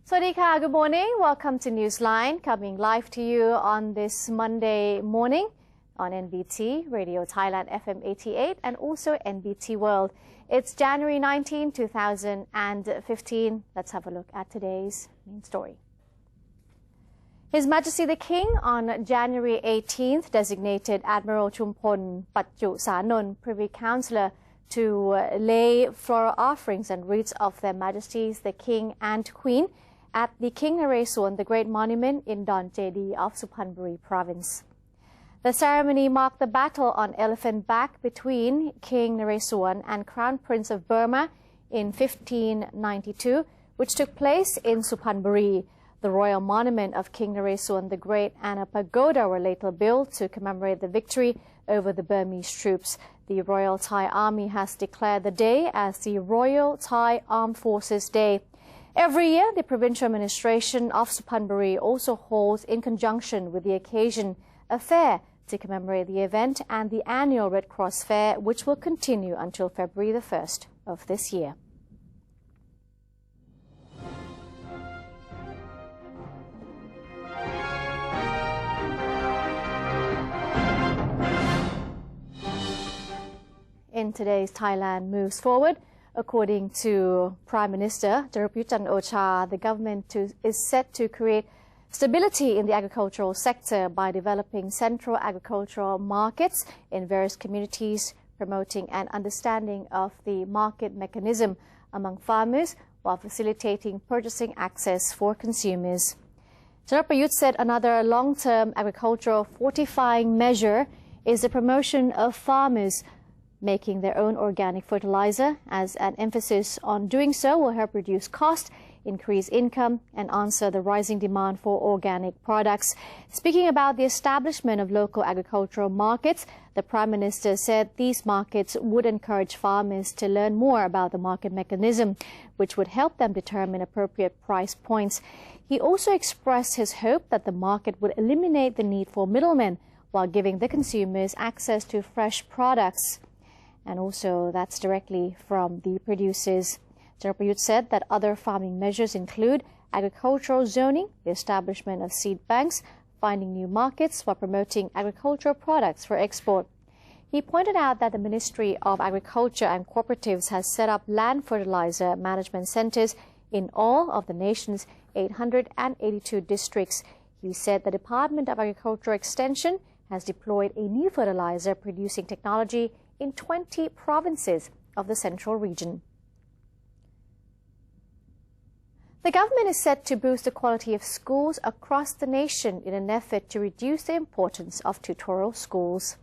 Swadika, good morning. Welcome to Newsline, coming live to you on this Monday morning on NBT, Radio Thailand FM 88 and also NBT World. It's January 19, 2015. Let's have a look at today's main story. His Majesty the King on January 18th designated Admiral Chumpon Patju Sanon, Privy Councillor, to lay floral offerings and wreaths of their Majesties the King and Queen at the King Naresuan, the Great Monument in Don Jedi of Suphanburi Province. The ceremony marked the battle on Elephant Back between King Naresuan and Crown Prince of Burma in 1592, which took place in Suphanburi. The royal monument of King Naresuan the Great and a pagoda were later built to commemorate the victory over the Burmese troops. The Royal Thai Army has declared the day as the Royal Thai Armed Forces Day. Every year, the provincial administration of Suphanburi also holds, in conjunction with the occasion, a fair to commemorate the event and the annual Red Cross Fair, which will continue until February the 1st of this year. In today's Thailand Moves Forward, according to Prime Minister Prayut Chan-o-cha, the government is set to create stability in the agricultural sector by developing central agricultural markets in various communities, promoting an understanding of the market mechanism among farmers while facilitating purchasing access for consumers. Prayut said another long-term agricultural fortifying measure is the promotion of farmers making their own organic fertilizer, as an emphasis on doing so will help reduce cost, increase income, and answer the rising demand for organic products. Speaking about the establishment of local agricultural markets, the Prime Minister said these markets would encourage farmers to learn more about the market mechanism, which would help them determine appropriate price points. He also expressed his hope that the market would eliminate the need for middlemen while giving the consumers access to fresh products. And also, that's directly from the producers. Prayut said that other farming measures include agricultural zoning, the establishment of seed banks, finding new markets while promoting agricultural products for export. He pointed out that the Ministry of Agriculture and Cooperatives has set up land fertilizer management centers in all of the nation's 882 districts. He said the Department of Agricultural Extension has deployed a new fertilizer producing technology in 20 provinces of the central region. The government is set to boost the quality of schools across the nation in an effort to reduce the importance of tutorial schools.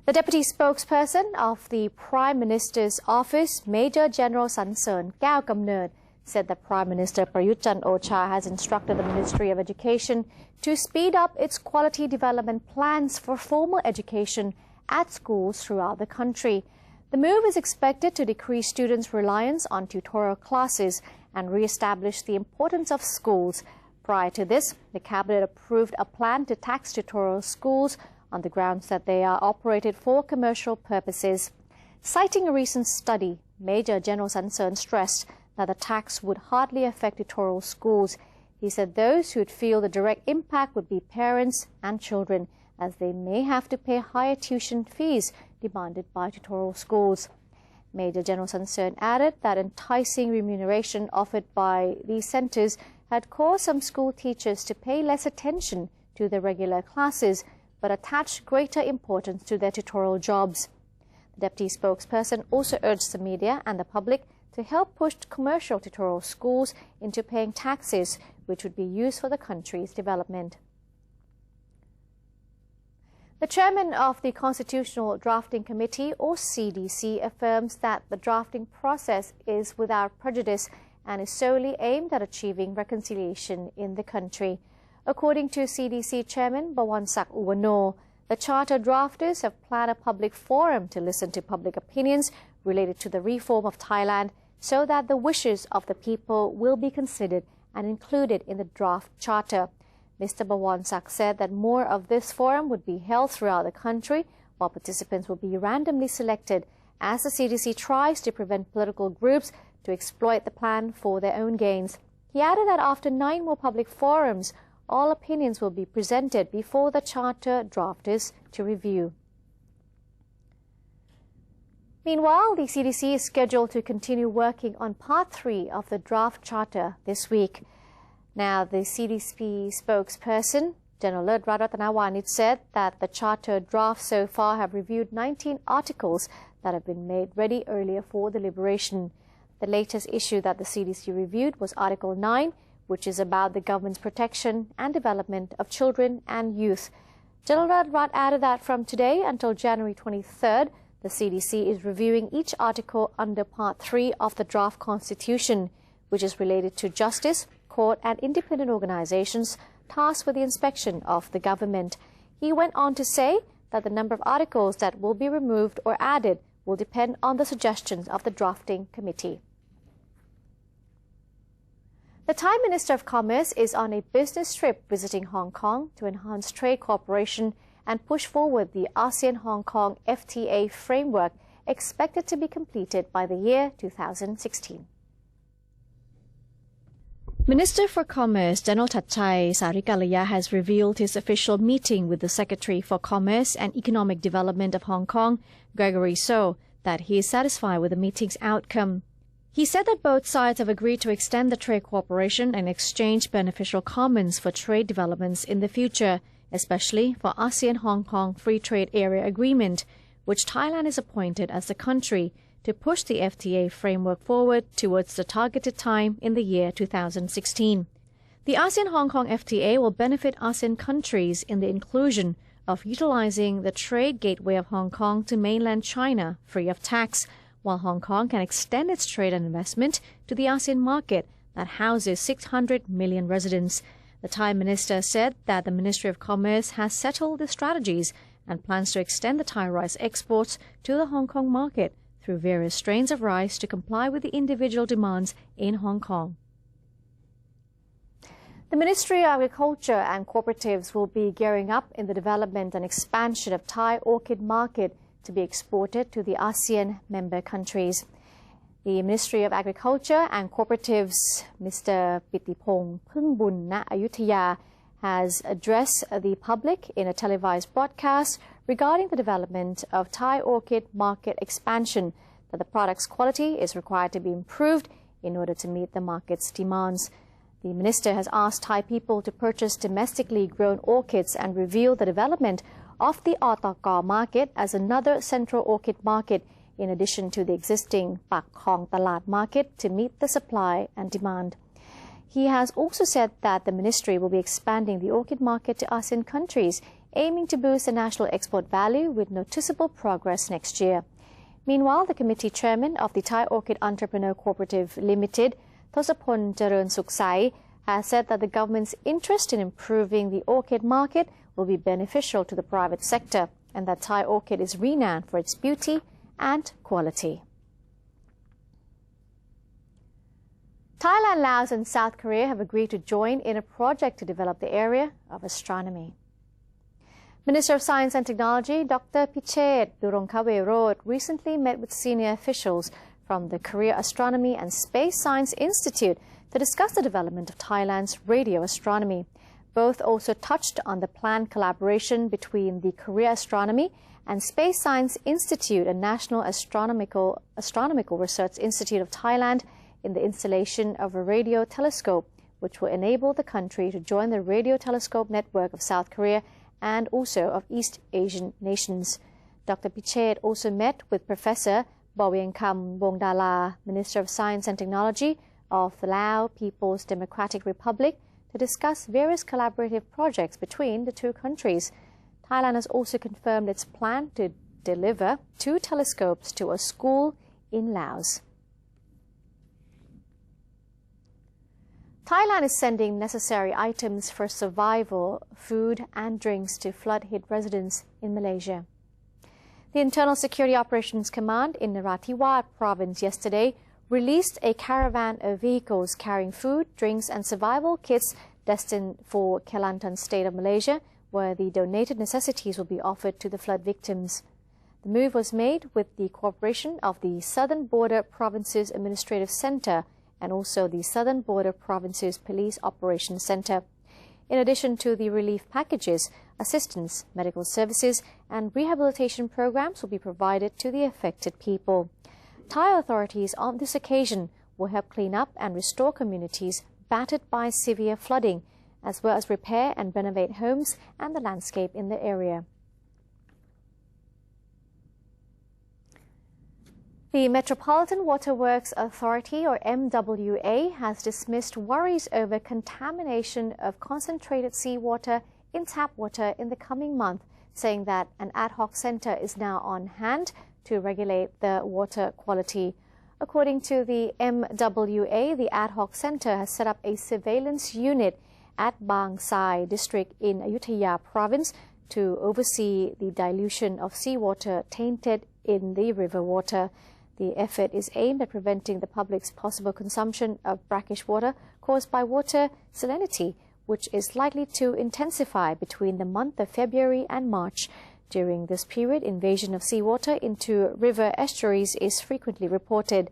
The deputy spokesperson of the Prime Minister's office, Major General Sansern Kaew-Kamnert, said that Prime Minister Prayut Chan-o-cha has instructed the Ministry of Education to speed up its quality development plans for formal education at schools throughout the country. The move is expected to decrease students' reliance on tutorial classes and re-establish the importance of schools. Prior to this, the Cabinet approved a plan to tax tutorial schools on the grounds that they are operated for commercial purposes. Citing a recent study, Major General Sansern stressed that the tax would hardly affect tutorial schools. He said those who would feel the direct impact would be parents and children, as they may have to pay higher tuition fees demanded by tutorial schools. Major General Sansern added that enticing remuneration offered by these centres had caused some school teachers to pay less attention to their regular classes, but attach greater importance to their tutorial jobs. The deputy spokesperson also urged the media and the public to help push commercial tutorial schools into paying taxes, which would be used for the country's development. The chairman of the Constitutional Drafting Committee, or CDC, affirms that the drafting process is without prejudice and is solely aimed at achieving reconciliation in the country. According to CDC Chairman Bawansak Uwano, the charter drafters have planned a public forum to listen to public opinions related to the reform of Thailand so that the wishes of the people will be considered and included in the draft charter. Mr. Bawansak said that more of this forum would be held throughout the country, while participants will be randomly selected as the CDC tries to prevent political groups to exploit the plan for their own gains. He added that after 9 more public forums, all opinions will be presented before the charter drafters to review. Meanwhile, the CDC is scheduled to continue working on Part 3 of the draft charter this week. Now, the CDC spokesperson, General Ratanawanit, said that the charter drafts so far have reviewed 19 articles that have been made ready earlier for deliberation. The latest issue that the CDC reviewed was Article 9, which is about the government's protection and development of children and youth. General Rat added that from today until January 23rd, the CDC is reviewing each article under Part 3 of the draft constitution, which is related to justice, court and independent organizations tasked with the inspection of the government. He went on to say that the number of articles that will be removed or added will depend on the suggestions of the drafting committee. The Thai Minister of Commerce is on a business trip visiting Hong Kong to enhance trade cooperation and push forward the ASEAN-Hong Kong FTA framework, expected to be completed by the year 2016. Minister for Commerce General Thatchai Sarikalaya has revealed his official meeting with the Secretary for Commerce and Economic Development of Hong Kong, Gregory So, that he is satisfied with the meeting's outcome. He said that both sides have agreed to extend the trade cooperation and exchange beneficial comments for trade developments in the future, especially for ASEAN-Hong Kong Free Trade Area Agreement, which Thailand is appointed as the country to push the FTA framework forward towards the targeted time in the year 2016. The ASEAN-Hong Kong FTA will benefit ASEAN countries in the inclusion of utilizing the trade gateway of Hong Kong to mainland China free of tax, while Hong Kong can extend its trade and investment to the ASEAN market that houses 600 million residents. The Thai minister said that the Ministry of Commerce has settled the strategies and plans to extend the Thai rice exports to the Hong Kong market through various strains of rice to comply with the individual demands in Hong Kong. The Ministry of Agriculture and Cooperatives will be gearing up in the development and expansion of Thai orchid market to be exported to the ASEAN member countries. The Ministry of Agriculture and Cooperatives, Mr. Pittipong Phungbun Na Ayutthaya, has addressed the public in a televised broadcast regarding the development of Thai orchid market expansion, that the product's quality is required to be improved in order to meet the market's demands. The minister has asked Thai people to purchase domestically grown orchids and revealed the development of the Otaka market as another central orchid market, in addition to the existing Pak Khong Talat market, to meet the supply and demand. He has also said that the ministry will be expanding the orchid market to ASEAN countries, aiming to boost the national export value with noticeable progress next year. Meanwhile, the committee chairman of the Thai Orchid Entrepreneur Cooperative Limited, Thosapon Jaron Suksai, has said that the government's interest in improving the orchid market will be beneficial to the private sector, and that Thai orchid is renowned for its beauty and quality. Thailand, Laos and South Korea have agreed to join in a project to develop the area of astronomy. Minister of Science and Technology Dr. Pichet Durongkawerot recently met with senior officials from the Korea Astronomy and Space Science Institute to discuss the development of Thailand's radio astronomy. Both also touched on the planned collaboration between the Korea Astronomy and Space Science Institute and National Astronomical Research Institute of Thailand in the installation of a radio telescope, which will enable the country to join the radio telescope network of South Korea and also of East Asian nations. Dr. Pichet also met with Professor Bawienkam Wongdala, Minister of Science and Technology of the Lao People's Democratic Republic, to discuss various collaborative projects between the two countries. Thailand has also confirmed its plan to deliver 2 telescopes to a school in Laos. Thailand is sending necessary items for survival, food and drinks to flood-hit residents in Malaysia. The Internal Security Operations Command in Narathiwat province yesterday released a caravan of vehicles carrying food, drinks and survival kits destined for Kelantan state of Malaysia, where the donated necessities will be offered to the flood victims. The move was made with the cooperation of the Southern Border Provinces Administrative Centre and also the Southern Border Provinces Police Operations Center. In addition to the relief packages, assistance, medical services and rehabilitation programs will be provided to the affected people. Thai authorities on this occasion will help clean up and restore communities battered by severe flooding, as well as repair and renovate homes and the landscape in the area. The Metropolitan Waterworks Authority, or MWA, has dismissed worries over contamination of concentrated seawater in tap water in the coming month, saying that an ad hoc centre is now on hand to regulate the water quality. According to the MWA, the ad hoc centre has set up a surveillance unit at Bang Sai district in Ayutthaya province to oversee the dilution of seawater tainted in the river water. The effort is aimed at preventing the public's possible consumption of brackish water caused by water salinity, which is likely to intensify between the month of February and March. During this period, invasion of seawater into river estuaries is frequently reported.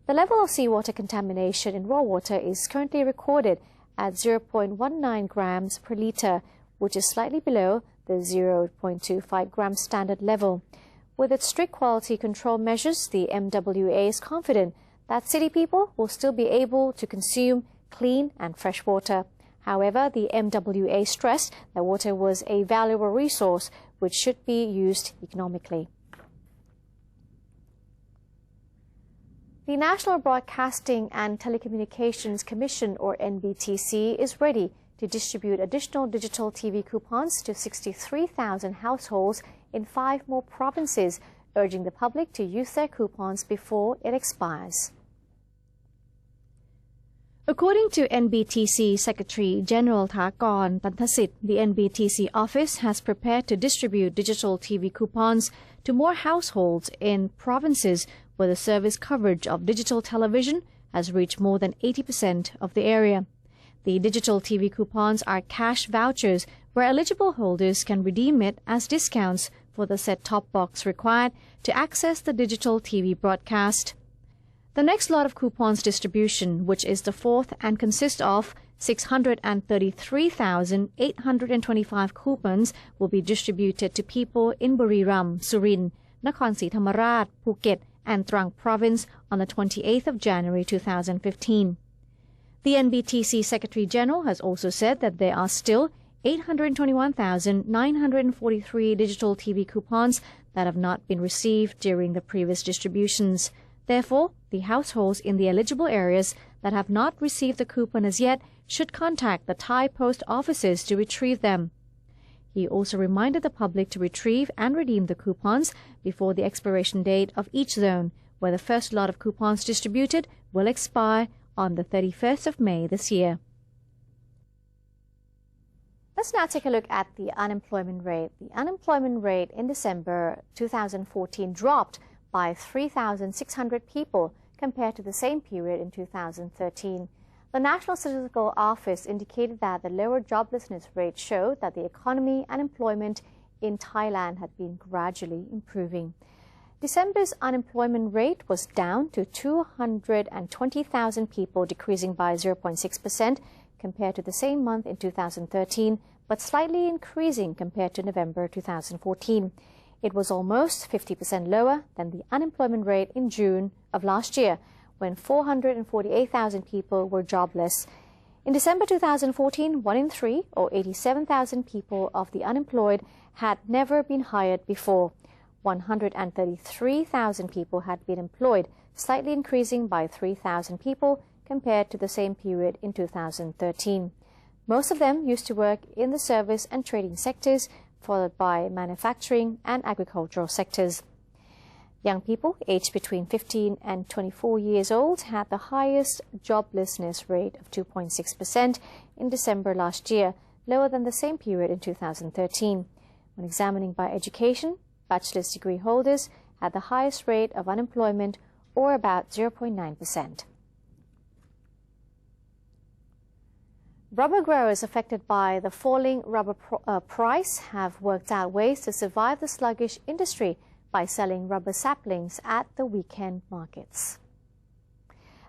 The level of seawater contamination in raw water is currently recorded at 0.19 grams per litre, which is slightly below the 0.25 gram standard level. With its strict quality control measures, the MWA is confident that city people will still be able to consume clean and fresh water. However, the MWA stressed that water was a valuable resource which should be used economically. The National Broadcasting and Telecommunications Commission, or NBTC, is ready to distribute additional digital TV coupons to 63,000 households in 5 more provinces, urging the public to use their coupons before it expires. According to NBTC Secretary General Thakon Tantasit, the NBTC office has prepared to distribute digital TV coupons to more households in provinces where the service coverage of digital television has reached more than 80% of the area. The digital TV coupons are cash vouchers where eligible holders can redeem it as discounts for the set-top box required to access the digital TV broadcast. The next lot of coupons distribution, which is the 4th and consists of 633,825 coupons, will be distributed to people in Buriram, Surin, Nakhon Si Thammarat, Phuket and Trang province on the 28th of January 2015. The NBTC Secretary General has also said that there are still 821,943 digital TV coupons that have not been received during the previous distributions. Therefore, the households in the eligible areas that have not received the coupon as yet should contact the Thai post offices to retrieve them. He also reminded the public to retrieve and redeem the coupons before the expiration date of each zone, where the first lot of coupons distributed will expire on the 31st of May this year. Let's now take a look at the unemployment rate. The unemployment rate in December 2014 dropped by 3,600 people compared to the same period in 2013. The National Statistical Office indicated that the lower joblessness rate showed that the economy and employment in Thailand had been gradually improving. December's unemployment rate was down to 220,000 people, decreasing by 0.6% compared to the same month in 2013, but slightly increasing compared to November 2014. It was almost 50% lower than the unemployment rate in June of last year, when 448,000 people were jobless. In December 2014, 1 in 3, or 87,000 people of the unemployed, had never been hired before. 133,000 people had been employed, slightly increasing by 3,000 people compared to the same period in 2013. Most of them used to work in the service and trading sectors, followed by manufacturing and agricultural sectors. Young people aged between 15 and 24 years old had the highest joblessness rate of 2.6% in December last year, lower than the same period in 2013. When examining by education, bachelor's degree holders had the highest rate of unemployment, or about 0.9%. Rubber growers affected by the falling rubber price have worked out ways to survive the sluggish industry by selling rubber saplings at the weekend markets.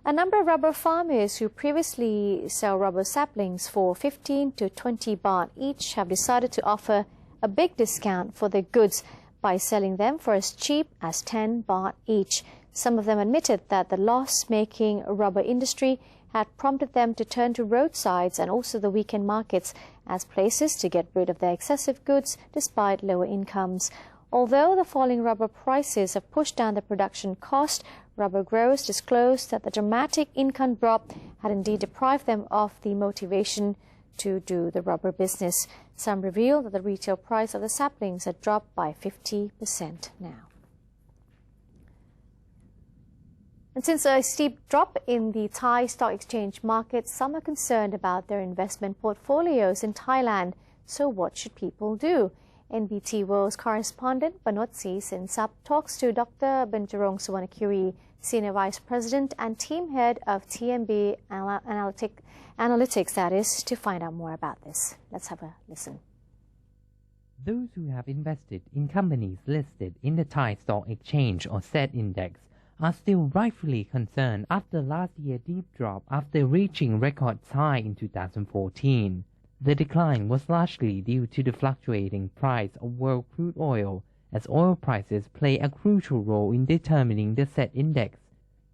A number of rubber farmers who previously sell rubber saplings for 15 to 20 baht each have decided to offer a big discount for their goods by selling them for as cheap as 10 baht each. Some of them admitted that the loss-making rubber industry had prompted them to turn to roadsides and also the weekend markets as places to get rid of their excessive goods despite lower incomes. Although the falling rubber prices have pushed down the production cost, rubber growers disclosed that the dramatic income drop had indeed deprived them of the motivation to do the rubber business. Some revealed that the retail price of the saplings had dropped by 50% now. And since a steep drop in the Thai stock exchange market, some are concerned about their investment portfolios in Thailand. So what should people do? NBT World's correspondent Panotsi Sinsap talks to Dr. Benjarong Suwarnakiri, Senior Vice President and Team Head of TMB Analytics, that is, to find out more about this. Let's have a listen. Those who have invested in companies listed in the Thai Stock Exchange or SET Index are still rightfully concerned after last year's deep drop after reaching record high in 2014. The decline was largely due to the fluctuating price of world crude oil, as oil prices play a crucial role in determining the SET Index,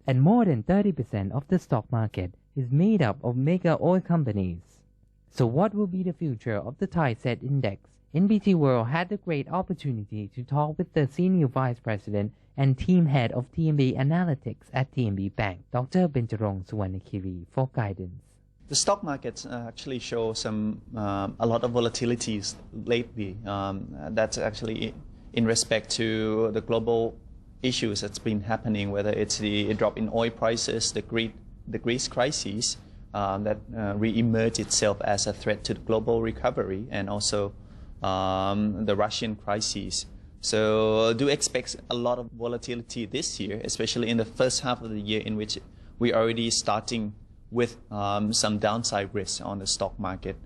and more than 30% of the stock market is made up of mega oil companies. So what will be the future of the Thai SET Index? NBT World had the great opportunity to talk with the Senior Vice President and Team Head of TMB Analytics at TMB Bank, Dr. Benjarong Suwarnakiri, for guidance. The stock markets actually show a lot of volatilities lately. That's actually in respect to the global issues that's been happening, whether it's the drop in oil prices, the Greece crisis that re-emerged itself as a threat to the global recovery, and also the Russian crisis. So do expect a lot of volatility this year, especially in the first half of the year, in which we're already starting with some downside risks on the stock market.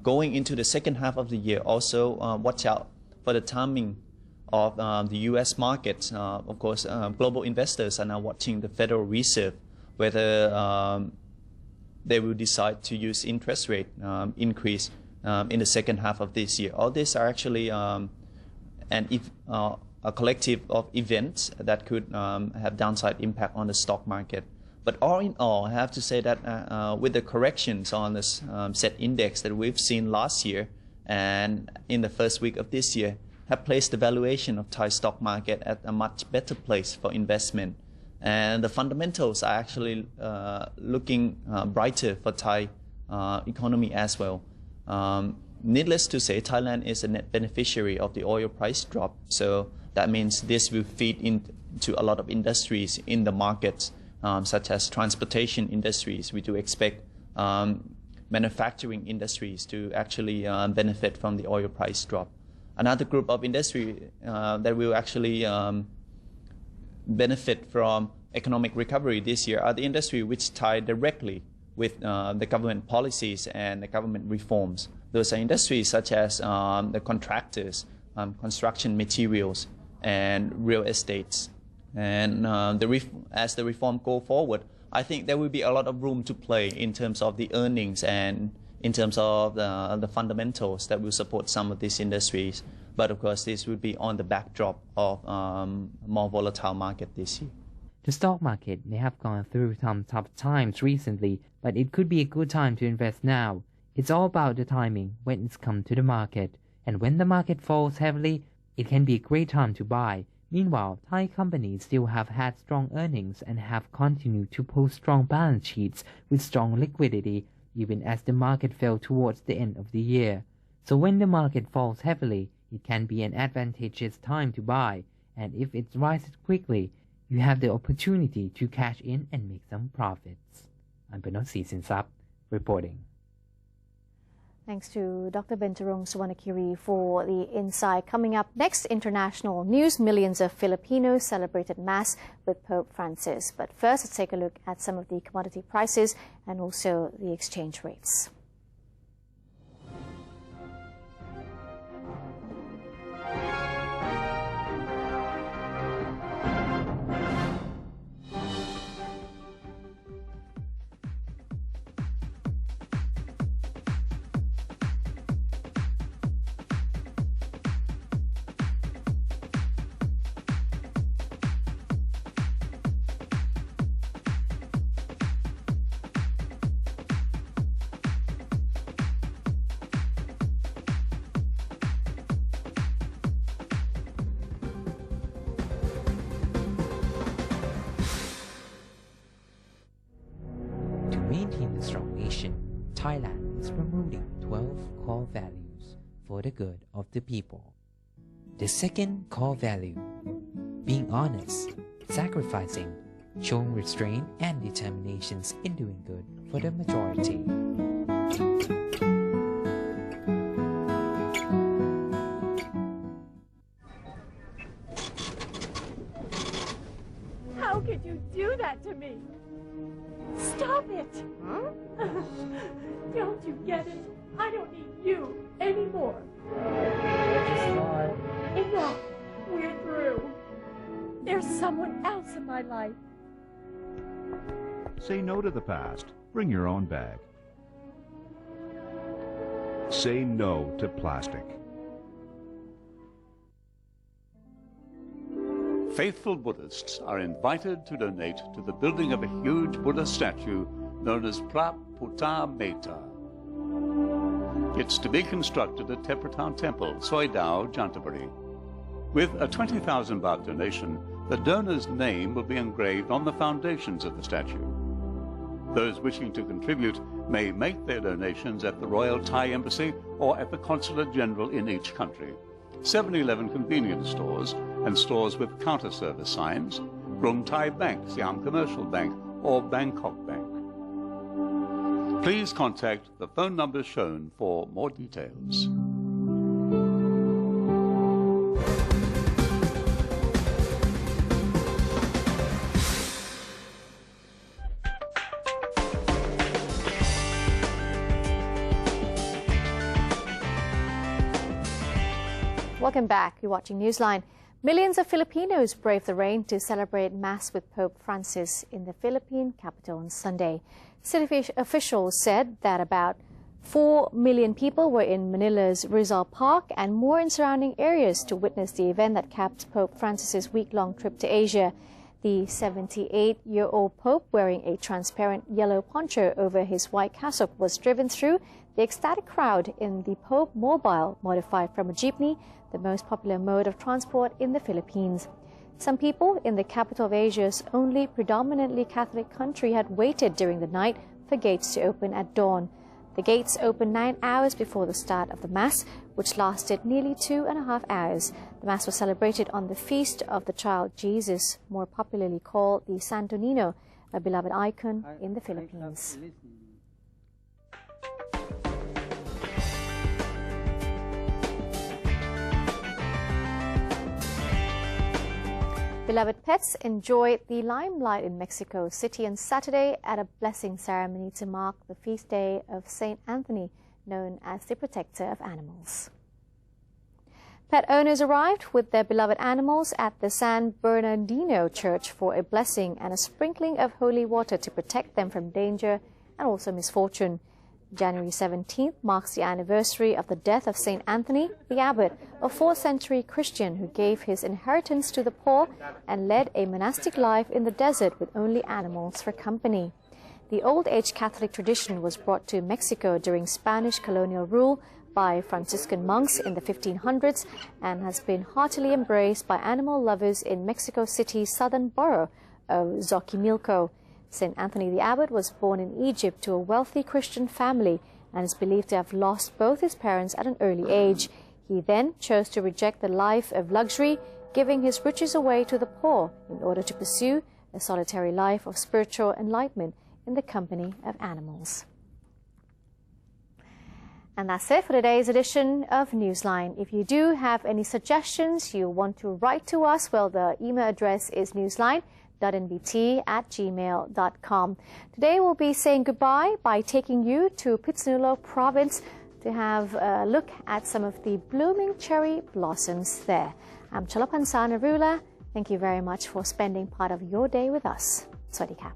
Going into the second half of the year, also watch out for the timing of the U.S. markets. Of course, global investors are now watching the Federal Reserve, whether they will decide to use interest rate increase in the second half of this year. All these are actually a collective of events that could have downside impact on the stock market. But all in all, I have to say that with the corrections on this SET index that we've seen last year and in the first week of this year, have placed the valuation of Thai stock market at a much better place for investment. And the fundamentals are actually looking brighter for Thai economy as well. Needless to say, Thailand is a net beneficiary of the oil price drop. So that means this will feed into a lot of industries in the markets, such as transportation industries. We do expect manufacturing industries to actually benefit from the oil price drop. Another group of industry that will actually benefit from economic recovery this year are the industry which tie directly with the government policies and the government reforms. Those are industries such as the contractors, construction materials, and real estates. And as the reform go forward, I think there will be a lot of room to play in terms of the earnings and in terms of the fundamentals that will support some of these industries. But of course, this would be on the backdrop of more volatile market this year. The stock market may have gone through some tough times recently, but it could be a good time to invest now. It's all about the timing when it's come to the market. And when the market falls heavily, it can be a great time to buy. Meanwhile, Thai companies still have had strong earnings and have continued to post strong balance sheets with strong liquidity, even as the market fell towards the end of the year. So when the market falls heavily, it can be an advantageous time to buy, and if it rises quickly, you have the opportunity to cash in and make some profits. I'm Panotsi Sinsap, reporting. Thanks to Dr. Benjarong Suwarnakiri for the insight. Coming up next, international news. Millions of Filipinos celebrated Mass with Pope Francis. But first, let's take a look at some of the commodity prices and also the exchange rates. Thailand is promoting 12 core values for the good of the people. The second core value, being honest, sacrificing, showing restraint and determinations in doing good for the majority. How could you do that to me? Stop it! Huh? Don't you get it? I don't need you anymore. Enough! We're through. There's someone else in my life. Say no to the past. Bring your own bag. Say no to plastic. Faithful Buddhists are invited to donate to the building of a huge Buddha statue known as Praputta Metta. It's to be constructed at Tepratan Temple, Soi Dao, Jantaburi. With a 20,000 baht donation, the donor's name will be engraved on the foundations of the statue. Those wishing to contribute may make their donations at the Royal Thai Embassy or at the Consulate General in each country, 7-Eleven convenience stores and stores with counter service signs, Rung Thai Bank, Siam Commercial Bank or Bangkok Bank. Please contact the phone numbers shown for more details. Welcome back. You're watching Newsline. Millions of Filipinos braved the rain to celebrate Mass with Pope Francis in the Philippine capital on Sunday. City officials said that about 4 million people were in Manila's Rizal Park and more in surrounding areas to witness the event that capped Pope Francis's week-long trip to Asia. The 78-year-old Pope, wearing a transparent yellow poncho over his white cassock, was driven through the ecstatic crowd in the Pope Mobile, modified from a jeepney, the most popular mode of transport in the Philippines. Some people in the capital of Asia's only predominantly Catholic country had waited during the night for gates to open at dawn. The gates opened 9 hours before the start of the Mass, which lasted nearly 2.5 hours. The Mass was celebrated on the feast of the child Jesus, more popularly called the Santo Niño, a beloved icon in the Philippines. Beloved pets enjoyed the limelight in Mexico City on Saturday at a blessing ceremony to mark the feast day of Saint Anthony, known as the protector of animals. Pet owners arrived with their beloved animals at the San Bernardino Church for a blessing and a sprinkling of holy water to protect them from danger and also misfortune. January 17th marks the anniversary of the death of Saint Anthony, the abbot, a 4th century Christian who gave his inheritance to the poor and led a monastic life in the desert with only animals for company. The old-age Catholic tradition was brought to Mexico during Spanish colonial rule by Franciscan monks in the 1500s and has been heartily embraced by animal lovers in Mexico City's southern borough of Xochimilco. St. Anthony the Abbot was born in Egypt to a wealthy Christian family and is believed to have lost both his parents at an early age. He then chose to reject the life of luxury, giving his riches away to the poor in order to pursue a solitary life of spiritual enlightenment in the company of animals. And that's it for today's edition of Newsline. If you do have any suggestions you want to write to us, well, the email address is newsline.nbt@gmail.com. Today we'll be saying goodbye by taking you to Pittsburgh province to have a look at some of the blooming cherry blossoms there. I'm Chalapansa Narula. Thank you very much for spending part of your day with us. สวัสดีค่ะ